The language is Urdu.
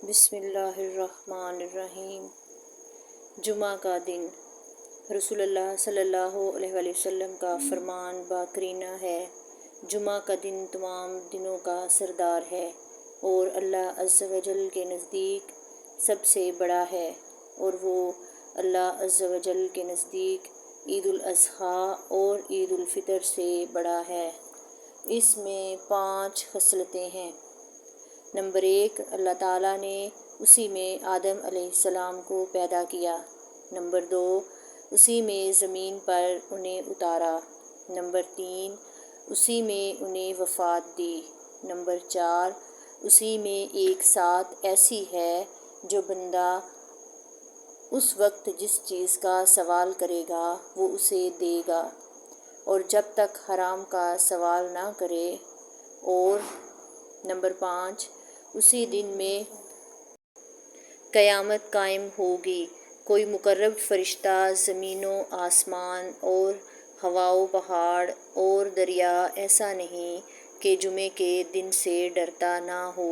بسم اللہ الرحمن الرحیم۔ جمعہ کا دن۔ رسول اللہ صلی اللہ علیہ وآلہ وسلم کا فرمان باقرینہ ہے، جمعہ کا دن تمام دنوں کا سردار ہے اور اللہ عز و جل کے نزدیک سب سے بڑا ہے، اور وہ اللہ عز و جل کے نزدیک عید الاضحیٰ اور عید الفطر سے بڑا ہے۔ اس میں 5 خصلتیں ہیں۔ نمبر 1، اللہ تعالیٰ نے اسی میں آدم علیہ السلام کو پیدا کیا۔ نمبر 2، اسی میں زمین پر انہیں اتارا۔ نمبر 3، اسی میں انہیں وفات دی۔ نمبر 4، اسی میں ایک ساتھ ایسی ہے جو بندہ اس وقت جس چیز کا سوال کرے گا وہ اسے دے گا، اور جب تک حرام کا سوال نہ کرے۔ اور نمبر 5، اسی دن میں قیامت قائم ہوگی، کوئی مقرب فرشتہ زمین و آسمان اور ہوا و پہاڑ اور دریا ایسا نہیں کہ جمعے کے دن سے ڈرتا نہ ہو۔